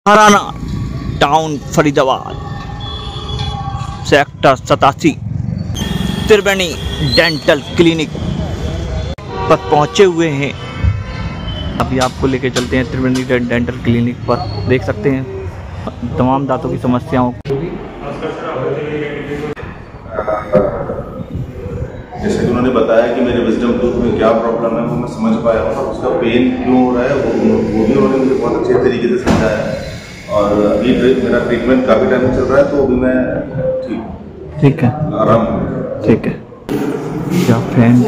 हराना town Faridabad sector 87 त्रिवेणी dental clinic पर पहुंचे हुए हैं। अभी आपको लेके चलते हैं त्रिवेणी डेंटल क्लिनिक पर। देख सकते हैं तमाम दांतों की समस्याओं। जैसे कि उन्होंने बताया कि मेरे विजडम टूथ में क्या प्रॉब्लम है वो मैं समझ पाया हूँ, और उसका पेन क्यों हो रहा है वो भी उन्होंने मुझे बहुत अच्छे तरीके से समझाया है। और अभी मेरा ट्रीटमेंट काफ़ी टाइम चल रहा है, तो अभी मैं ठीक है, आराम ठीक है। क्या फैन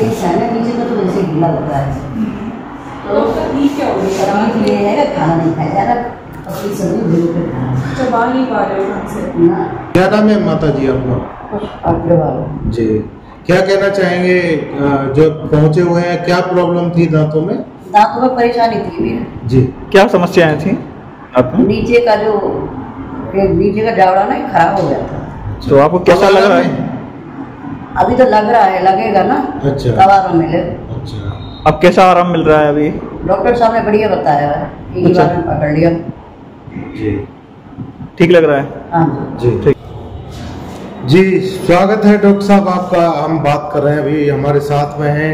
क्या नाम है माता जी आपका? जी, क्या कहना चाहेंगे? जब पहुंचे हुए हैं, क्या प्रॉब्लम थी दांतों में? दांतों में परेशानी थी मेरी जी। क्या समस्याएं थी आपको? नीचे का जावड़ा ना खराब हो गया था। तो आपको कैसा लग रहा है? अभी तो लग रहा है, लगेगा ना। अच्छा, तब आराम मिले। अच्छा, अब कैसा आराम मिल रहा है अभी? डॉक्टर साहब ने बढ़िया बताया है, एक ही बार में पकड़ लिया जी। ठीक लग रहा है? हाँ जी, ठीक जी। स्वागत है डॉक्टर साहब आपका। हम बात कर रहे हैं, अभी हमारे साथ में हैं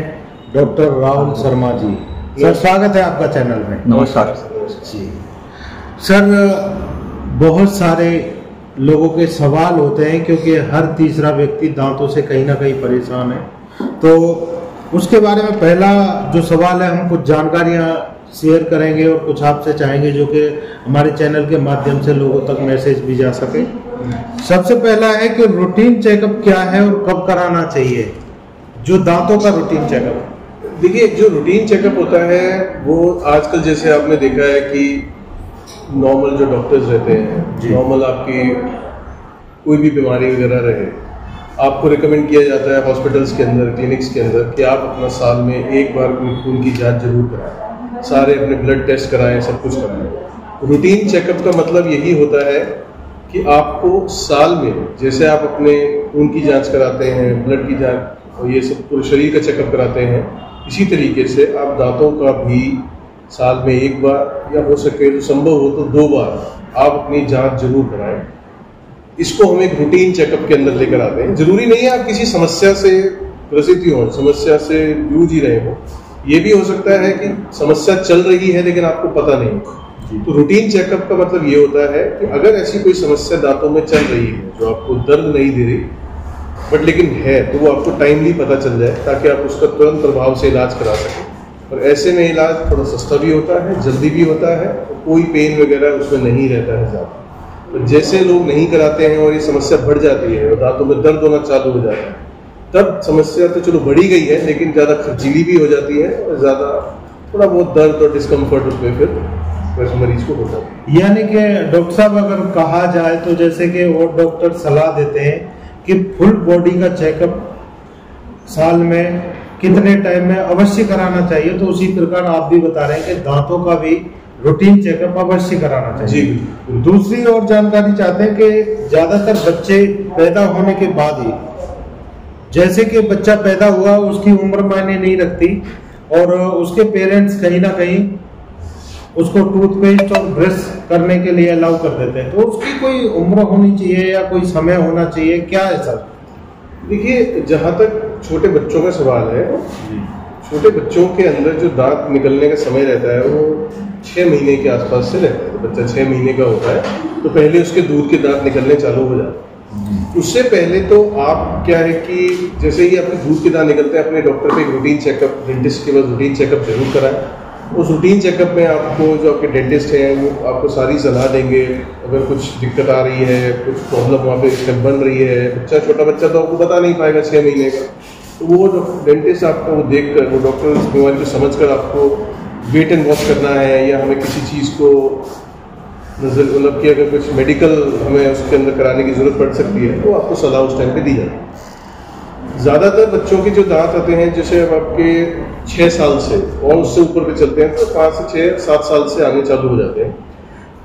डॉक्टर राहुल शर्मा जी। सर, स्वागत है आपका चैनल में। नमस्कार जी। सर, बहुत सारे लोगों के सवाल होते हैं, क्योंकि हर तीसरा व्यक्ति दांतों से कहीं ना कहीं परेशान है। तो उसके बारे में पहला जो सवाल है, हम कुछ जानकारियां शेयर करेंगे और कुछ आपसे चाहेंगे जो कि हमारे चैनल के माध्यम से लोगों तक मैसेज भी जा सके। सबसे पहला है कि रूटीन चेकअप क्या है और कब कराना चाहिए, जो दांतों का रूटीन चेकअप? देखिए, जो रूटीन चेकअप होता है वो आजकल जैसे आपने देखा है कि नॉर्मल जो डॉक्टर्स रहते हैं, नॉर्मल आपकी कोई भी बीमारी वगैरह रहे, आपको रिकमेंड किया जाता है हॉस्पिटल्स के अंदर, क्लिनिक्स के अंदर कि आप अपना साल में एक बार खून की जांच जरूर कराएं, सारे अपने ब्लड टेस्ट कराएं, सब कुछ कराएं। रूटीन चेकअप का मतलब यही होता है कि आपको साल में, जैसे आप अपने खून की जांच कराते हैं, ब्लड की जांच और ये सब पूरे शरीर का चेकअप कराते हैं, इसी तरीके से आप दांतों का भी साल में एक बार या हो सके तो संभव हो तो 2 बार आप अपनी जांच जरूर कराएं। इसको हम एक रूटीन चेकअप के अंदर लेकर आते हैं। जरूरी नहीं है आप किसी समस्या से ग्रसित हो, समस्या से जूझ ही रहे हो। ये भी हो सकता है कि समस्या चल रही है लेकिन आपको पता नहीं। तो रूटीन चेकअप का मतलब ये होता है कि अगर ऐसी कोई समस्या दांतों में चल रही है जो आपको दर्द नहीं दे रही बट लेकिन है, तो वो आपको टाइमली पता चल जाए ताकि आप उसका तुरंत प्रभाव से इलाज करा सकें। और ऐसे में इलाज थोड़ा सस्ता भी होता है, जल्दी भी होता है, कोई पेन वगैरह उसमें नहीं रहता है ज़्यादा। तो जैसे लोग नहीं कराते हैं और ये समस्या बढ़ जाती है और दांतों में दर्द होना चालू हो जाता है, तब समस्या तो चलो बढ़ी गई है लेकिन ज़्यादा खर्चीली भी हो जाती है और ज़्यादा थोड़ा बहुत दर्द और डिस्कम्फर्ट उसमें फिर वैसे मरीज को होता है। यानी कि डॉक्टर साहब, अगर कहा जाए तो जैसे कि वो डॉक्टर सलाह देते हैं कि फुल बॉडी का चेकअप साल में कितने टाइम में अवश्य कराना चाहिए, तो उसी प्रकार आप भी बता रहे हैं कि दांतों का भी रूटीन चेकअप अवश्य कराना चाहिए। जी। दूसरी और जानकारी चाहते हैं कि ज्यादातर बच्चे पैदा होने के बाद ही, जैसे कि बच्चा पैदा हुआ उसकी उम्र मायने नहीं रखती और उसके पेरेंट्स कहीं ना कहीं उसको टूथपेस्ट और ब्रश करने के लिए अलाउ कर देते हैं, तो उसकी कोई उम्र होनी चाहिए या कोई समय होना चाहिए, क्या है सर? देखिए, जहाँ तक छोटे बच्चों का सवाल है, छोटे बच्चों के अंदर जो दांत निकलने का समय रहता है वो 6 महीने के आसपास से रहता है। तो बच्चा 6 महीने का होता है तो पहले उसके दूध के दांत निकलने चालू हो जाते हैं। उससे पहले तो आप क्या है कि जैसे ही आपके दूध के दांत निकलते हैं, अपने डॉक्टर पे एक रूटीन चेकअप, डेंटिस्ट के पास रूटीन चेकअप जरूर कराएं। उस रूटीन चेकअप में आपको जो आपके डेंटिस्ट हैं वो आपको सारी सलाह देंगे। अगर कुछ दिक्कत आ रही है, कुछ प्रॉब्लम वहाँ पे स्टेप बन रही है, छोटा बच्चा तो आपको बता नहीं पाएगा 6 महीने का, तो वो जो डेंटिस्ट आपको वो देख कर, वो डॉक्टर इस बीमारी को समझ कर आपको वेट एंड वॉच करना है या हमें किसी चीज़ को नजर मतलब कि अगर कुछ मेडिकल हमें उसके अंदर कराने की जरूरत पड़ सकती है तो आपको सलाह उस टाइम पे दी जाती है। ज़्यादातर बच्चों के जो दांत आते हैं, जैसे अब आपके 6 साल से और उससे ऊपर पे चलते हैं तो 5 से 6 7 साल से आने चालू हो जाते हैं,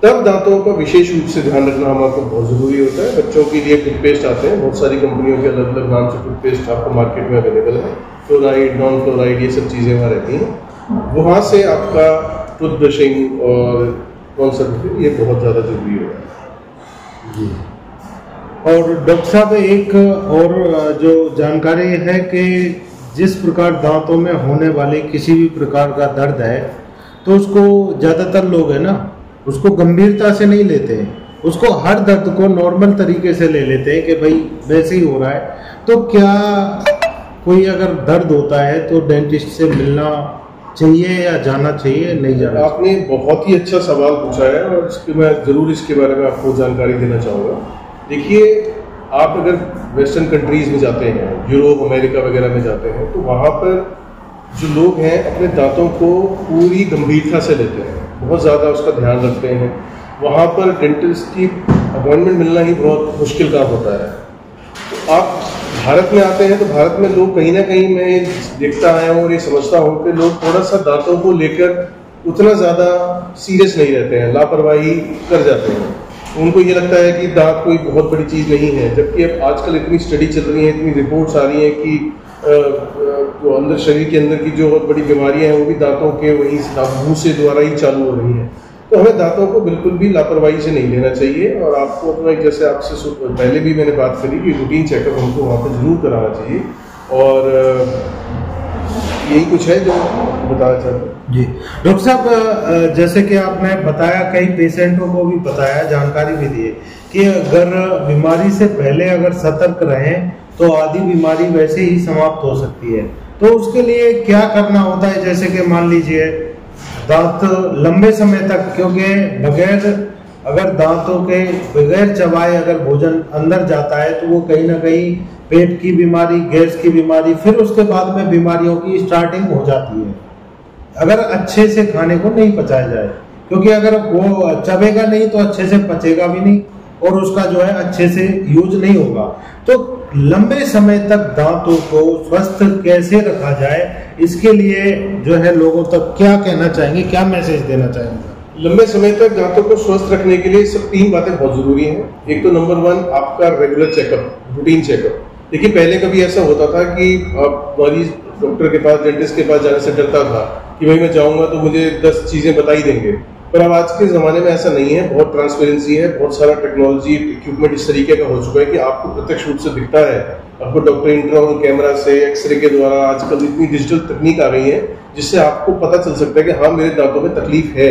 तब दांतों का विशेष रूप से ध्यान रखना हमारे बहुत ज़रूरी होता है। बच्चों के लिए टूथपेस्ट आते हैं, बहुत सारी कंपनियों के अलग अलग नाम से टूथपेस्ट आपको मार्केट में अवेलेबल है। फ्लोराइड, नॉन फ्लोराइड, ये सब चीज़ें वहाँ रहती हैं। वहाँ से आपका टूथ ब्रशिंग और कौन सा ये बहुत ज़्यादा जरूरी है जी। और डॉक्टर साहब एक और जो जानकारी है कि जिस प्रकार दांतों में होने वाले किसी भी प्रकार का दर्द है तो उसको ज़्यादातर लोग है ना उसको गंभीरता से नहीं लेते हैं, उसको हर दर्द को नॉर्मल तरीके से ले लेते हैं कि भाई वैसे ही हो रहा है। तो क्या कोई अगर दर्द होता है तो डेंटिस्ट से मिलना चाहिए या जाना चाहिए, नहीं जाना? आपने बहुत ही अच्छा सवाल पूछा है और मैं ज़रूर इसके बारे में आपको जानकारी देना चाहूँगा। देखिए, आप अगर वेस्टर्न कंट्रीज़ में जाते हैं, यूरोप अमेरिका वगैरह में जाते हैं, तो वहाँ पर जो लोग हैं अपने दांतों को पूरी गंभीरता से लेते हैं, बहुत ज़्यादा उसका ध्यान रखते हैं। वहाँ पर डेंटिस्ट की अपॉइंटमेंट मिलना ही बहुत मुश्किल काम होता है। तो आप भारत में आते हैं तो भारत में लोग कहीं ना कहीं मैं देखता आया हूँ और ये समझता हूँ कि लोग थोड़ा सा दांतों को लेकर उतना ज़्यादा सीरियस नहीं रहते हैं, लापरवाही कर जाते हैं। उनको ये लगता है कि दांत कोई बहुत बड़ी चीज़ नहीं है, जबकि अब आजकल इतनी स्टडी चल रही है, इतनी रिपोर्ट्स आ रही हैं कि जो अंदर शरीर के अंदर की जो बहुत बड़ी बीमारियां हैं वो भी दांतों के वहीं मुंह से द्वारा ही चालू हो रही हैं। तो हमें दांतों को बिल्कुल भी लापरवाही से नहीं लेना चाहिए और आपको अपना जैसे आपसे पहले भी मैंने बात करी कि रूटीन चेकअप हमको वहाँ पर जरूर कराना चाहिए और यही कुछ है जो बताना चाहते हैं। जी डॉक्टर साहब, जैसे कि आपने बताया, कई पेशेंटों को भी बताया, जानकारी भी दी कि अगर बीमारी से पहले अगर सतर्क रहें तो आधी बीमारी वैसे ही समाप्त हो सकती है। तो उसके लिए क्या करना होता है? जैसे कि मान लीजिए दांत लंबे समय तक, क्योंकि अगर दांतों के बगैर चबाए अगर भोजन अंदर जाता है तो वो कहीं ना कहीं पेट की बीमारी, गैस की बीमारी, फिर उसके बाद में बीमारियों की स्टार्टिंग हो जाती है अगर अच्छे से खाने को नहीं पचाया जाए। क्योंकि अगर वो चबेगा नहीं तो अच्छे से पचेगा भी नहीं और उसका जो है अच्छे से यूज नहीं होगा। तो लंबे समय तक दांतों को स्वस्थ कैसे रखा जाए, इसके लिए जो है लोगों तक क्या कहना चाहेंगे, क्या मैसेज देना चाहेंगे? लंबे समय तक दांतों को स्वस्थ रखने के लिए सब 3 बातें बहुत जरूरी हैं। एक तो नंबर 1 आपका रेगुलर चेकअप, रूटीन चेकअप। देखिए, पहले कभी ऐसा होता था कि मरीज डॉक्टर के पास, डेंटिस्ट के पास जाने से डरता था कि भाई मैं जाऊंगा तो मुझे 10 चीजें बता ही देंगे। पर अब आज के ज़माने में ऐसा नहीं है, बहुत ट्रांसपेरेंसी है, बहुत सारा टेक्नोलॉजी इक्विपमेंट इस तरीके का हो चुका है कि आपको प्रत्यक्ष रूप से दिखता है। आपको डॉक्टर इंट्राऑनल कैमरा से, एक्सरे के द्वारा, आजकल इतनी डिजिटल तकनीक आ गई है जिससे आपको पता चल सकता है कि हाँ, मेरे दांतों में तकलीफ है।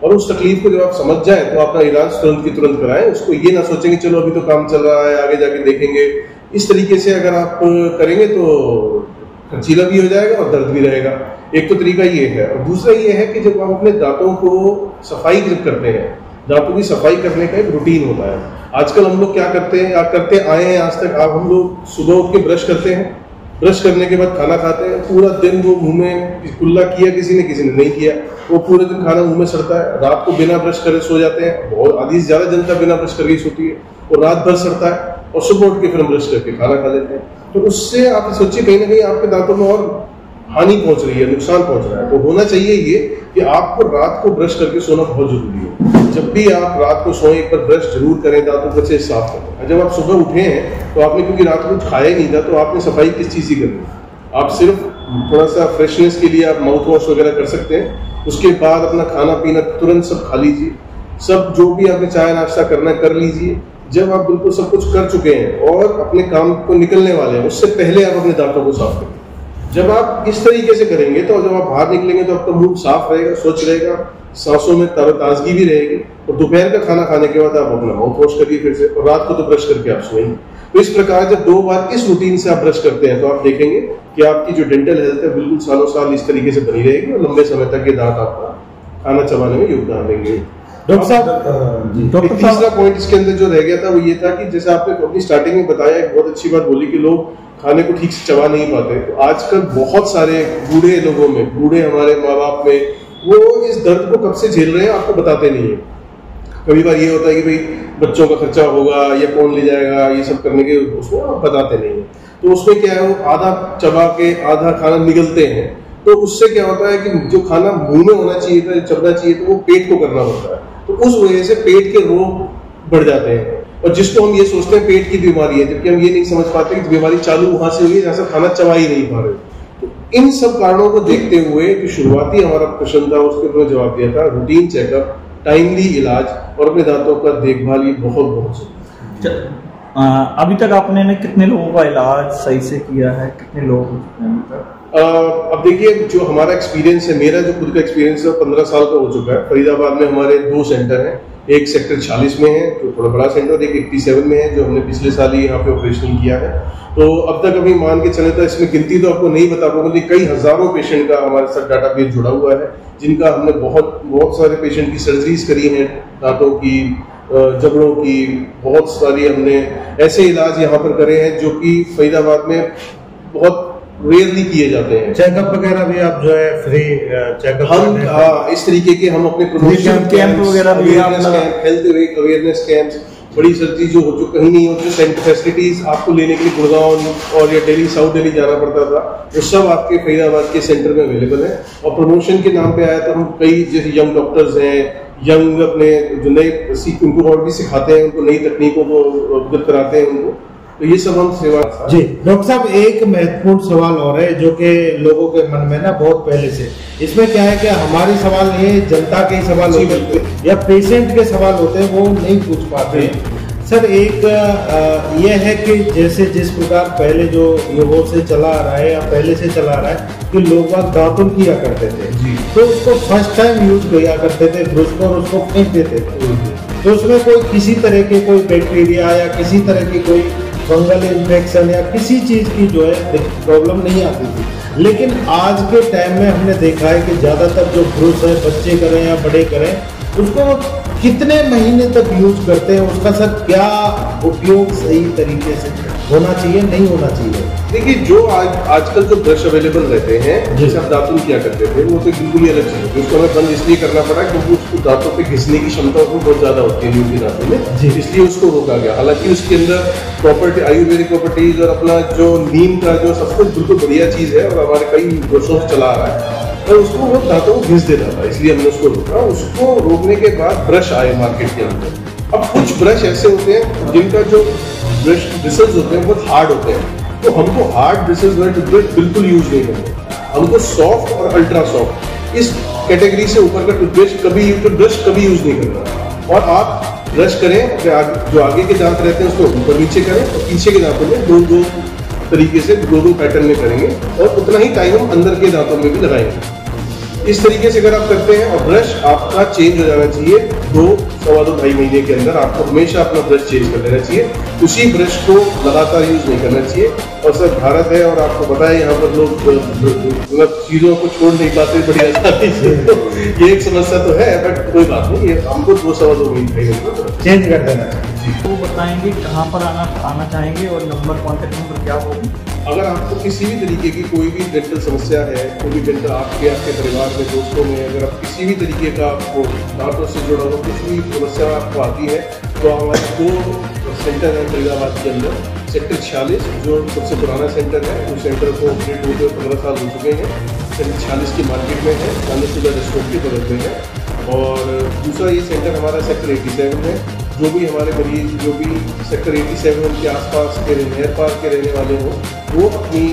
और उस तकलीफ को जब आप समझ जाए तो अपना इलाज तुरंत की तुरंत कराएं। उसको ये ना सोचेंगे चलो अभी तो काम चल रहा है, आगे जाके देखेंगे। इस तरीके से अगर आप करेंगे तो खर्चीला भी हो जाएगा और दर्द भी रहेगा। एक तो तरीका ये है। और दूसरा ये है कि जब आप अपने दांतों को सफाई जब करते हैं, दांतों की सफाई करने का एक रूटीन होता है। आजकल हम लोग क्या करते हैं, करते आए हैं आज तक, आप हम लोग सुबह उठ के ब्रश करते हैं, ब्रश करने के बाद खाना खाते हैं, पूरा दिन वो मुंह में कुल्ला किया किसी ने नहीं किया, वो पूरे दिन खाना मुंह में सड़ता है। रात को बिना ब्रश करे सो जाते हैं, बहुत आधी से ज्यादा जनता बिना ब्रश करके सोती है, और रात भर सड़ता है और सुबह उठ के फिर ब्रश करके खाना खा लेते हैं। तो उससे आप सोचिए कहीं ना कहीं आपके दांतों में और हानि पहुंच रही है, नुकसान पहुंच रहा है। तो होना चाहिए ये कि आपको रात को ब्रश करके सोना बहुत जरूरी है। जब भी आप रात को सोएं एक बार ब्रश जरूर करें, दांतों को अच्छे से साफ करें। जब आप सुबह उठे हैं तो आपने क्योंकि रात को कुछ खाया ही नहीं था तो आपने सफाई किस चीज़ की करनी, आप सिर्फ थोड़ा सा फ्रेशनेस के लिए आप माउथ वॉश वगैरह कर सकते हैं। उसके बाद अपना खाना पीना तुरंत सब खा लीजिए, सब जो भी आपने चाय नाश्ता करना कर लीजिए। जब आप बिल्कुल सब कुछ कर चुके हैं और अपने काम को निकलने वाले हैं, उससे पहले आप अपने दांतों को साफ करें। जब आप इस तरीके से करेंगे तो जब आप बाहर निकलेंगे तो आपका मुंह साफ रहेगा, स्वच्छ रहेगा, सांसों में ताजगी भी रहेगी। और दोपहर का खाना खाने के बाद आप अपना माउथ वॉश करिए फिर से, और रात को तो ब्रश करके आप सोएंगे। तो इस प्रकार जब 2 बार इस रूटीन से आप ब्रश करते हैं तो आप देखेंगे कि आपकी जो डेंटल हेल्थ है बिल्कुल सालों साल इस तरीके से बनी रहेगी और लंबे समय तक ये दांत आपका खाना चबाने में योगदान देंगे। डॉक्टर साहब, तीसरा पॉइंट इसके अंदर जो रह गया था वो ये था कि जैसे आपने अपनी स्टार्टिंग में बताया, एक बहुत अच्छी बात बोली कि लोग खाने को ठीक से चबा नहीं पाते। तो आजकल बहुत सारे बूढ़े लोगों में, बूढ़े हमारे माँ बाप में, वो इस दर्द को कब से झेल रहे हैं आपको बताते नहीं है। कभी बार ये होता है कि भाई बच्चों का खर्चा होगा या कौन ले जाएगा, ये सब करने के उसमें आप बताते नहीं है। तो उसमें क्या है, वो आधा चबा के आधा खाना निगलते हैं। तो उससे क्या होता है कि जो खाना मुंह में होना चाहिए था, चबना चाहिए, तो वो पेट को करना होता है। तो उस वजह से पेट के रोग बढ़ जाते हैं। और जिसको हम ये सोचते हैं पेट की बीमारी है, जबकि हम ये नहीं समझ पाते कि बीमारी चालू वहां से हुई है जहां से खाना चबा ही नहीं पा रहे। तो इन सब कारणों को देखते हुए जो शुरुआती हमारा प्रश्न था उसके ऊपर जवाब दिया था, रूटीन चेकअप, टाइमली इलाज और अपने दांतों का देखभाल, ये बहुत बहुत अभी तक आपने कितने लोगों का इलाज सही से किया है, कितने लोग हो चुके हैं अभी तक? अब देखिए, जो हमारा एक्सपीरियंस है, मेरा जो खुद का एक्सपीरियंस है 15 साल का हो चुका है। फरीदाबाद में हमारे 2 सेंटर हैं, एक सेक्टर 46 में है जो थोड़ा बड़ा सेंटर, एक 87 में है जो हमने पिछले साल ही यहाँ पे ऑपरेशन किया है। तो अब तक अभी मान के चले तो इसमें गिनती तो आपको नहीं बता पाऊंगा, लेकिन कई हजारों पेशेंट का हमारे साथ डाटाबेस जुड़ा हुआ है, जिनका हमने बहुत सारे पेशेंट की सर्जरीज करी हैं, दांतों की, जबड़ों की, बहुत सारी हमने ऐसे इलाज यहाँ पर करे हैं जो कि फरीदाबाद में बहुत रेयरली किए जाते हैं। चेकअप वगैरह भी आप जो है फ्री चेकअप हम इस तरीके के हम अपने प्रमोशन कैंप वगैरह भी, हेल्थ अवेयरनेस कैंप्स, बड़ी सर्जरी जो कहीं नहीं होती, फैसिलिटीज आपको लेने के लिए गुड़गांव और या दिल्ली, साउथ दिल्ली जाना पड़ता था, वो सब आपके फरीदाबाद के सेंटर में अवेलेबल है। और प्रमोशन के नाम पे आया तो हम कई जैसे यंग डॉक्टर्स हैं, यंग अपने जो नए उनको और भी सिखाते हैं, उनको नई तकनीकों को अवगत कराते हैं उनको, तो ये सब हम सेवा। जी डॉक्टर साहब, एक महत्वपूर्ण सवाल और है जो कि लोगों के मन में ना बहुत पहले से, इसमें क्या है कि हमारे सवाल नहीं है, जनता के ही सवाल होते हैं या पेशेंट के सवाल होते हैं, वो नहीं पूछ पाते हैं। सर एक ये है कि जैसे जिस प्रकार पहले जो युगों से चला आ रहा है या पहले से चला आ रहा है कि लोग बात दातुन किया करते थे जी, तो उसको फर्स्ट टाइम यूज किया करते थे, ब्रश पर उसको फेंक देते थे, तो उसमें कोई किसी तरह के कोई बैक्टीरिया या किसी तरह की कोई फंगल इन्फेक्शन या किसी चीज की जो है प्रॉब्लम नहीं आती थी। लेकिन आज के टाइम में हमने देखा है कि ज्यादातर जो ब्रश है, बच्चे करें या बड़े करें, उसको कितने महीने तक यूज करते हैं, उसका सर क्या उपयोग सही तरीके से होना चाहिए, नहीं होना चाहिए? देखिए, जो आजकल जो ब्रश अवेलेबल रहते हैं, जैसे आप दातुन किया करते थे, वो तो बिल्कुल ही अलग चीज है। उसको हमें बंद इसलिए करना पड़ा क्योंकि उसको दांतों पे घिसने की क्षमता उसमें बहुत ज्यादा होती है नीम के दांतों में, इसलिए उसको रोका गया। हालांकि उसके अंदर प्रॉपर्टी, आयुर्वेदिक प्रॉपर्टीज और अपना जो नीम का जो सब कुछ बिल्कुल बढ़िया चीज है और हमारे कई वर्षों से चला आ रहा है, और उसको वो दांतों को घिस देता था, इसलिए हमने उसको रोका। उसको रोकने के बाद ब्रश आए मार्केट के अंदर। अब कुछ ब्रश ऐसे होते हैं जिनका जो ब्रश ब्रिसल्स होते हैं बहुत हार्ड होते हैं, तो हमको हार्ड ब्रिसल्स बिल्कुल यूज नहीं करना, हमको सॉफ्ट और अल्ट्रा सॉफ्ट इस कैटेगरी से ऊपर का टूथब्रश कभी यूज नहीं करना। और आप ब्रश करें, अपने जो आगे के दांत रहते हैं उसको ऊपर नीचे करें और पीछे के दांतों में दो तरीके से दो पैटर्न में करेंगे, और उतना ही टाइम हम अंदर के दांतों में भी लगाएंगे। इस तरीके से अगर आप करते हैं, और ब्रश आपका चेंज हो जाना चाहिए 2-2.5 महीने के अंदर, आपको हमेशा अपना ब्रश चेंज कर लेना चाहिए, उसी ब्रश को लगातार यूज नहीं करना चाहिए। और सर भारत है और आपको पता है यहाँ पर लोग मतलब चीजों को छोड़ नहीं पाते बड़ी आसानी से, तो ये एक समस्या तो है, बट कोई बात नहीं, ये हमको 2-2.5 महीने चेंज कर देना चाहिए। वो बताएंगे कहाँ पर आना चाहेंगे और कॉन्टेक्ट नंबर क्या होगी? अगर आपको किसी भी तरीके की कोई भी डेंटल समस्या है, कोई भी डेंटल आपके परिवार में, दोस्तों में, अगर आप किसी भी तरीके का आपको दांतों से जुड़ा हुआ कुछ भी समस्या आपको आती है, तो हमारे 2 सेंटर हैं फरीदाबाद के अंदर। सेक्टर 46 जो सबसे पुराना सेंटर है, उस सेंटर को ऑपरेट होते 15 साल हो चुके हैं। सेक्टर 46 की मार्केट में है, गांधीपुरा रेस्टोरेंट के बगल में है। और दूसरा ये सेंटर हमारा सेक्टर 87 है। जो भी हमारे मरीज जो भी सेक्टर 87 के आसपास के नियर पास के रहने वाले हों, वो अपनी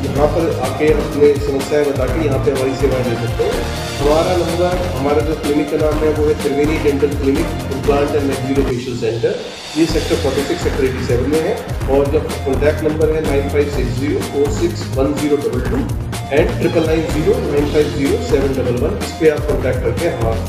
यहाँ पर आके अपने समस्याएं बता के यहाँ पे हमारी सेवाएं ले सकते हैं। हमारा नंबर, हमारा जो क्लिनिक का नाम है वो है Triveni dental clinic implant and maxillofacial centre. ये सेक्टर 46 सेक्टर 87 में है। और जब कॉन्टैक्ट नंबर है 9560461022 एंड 9990950711। इस पे आप कॉन्टैक्ट करके हमारे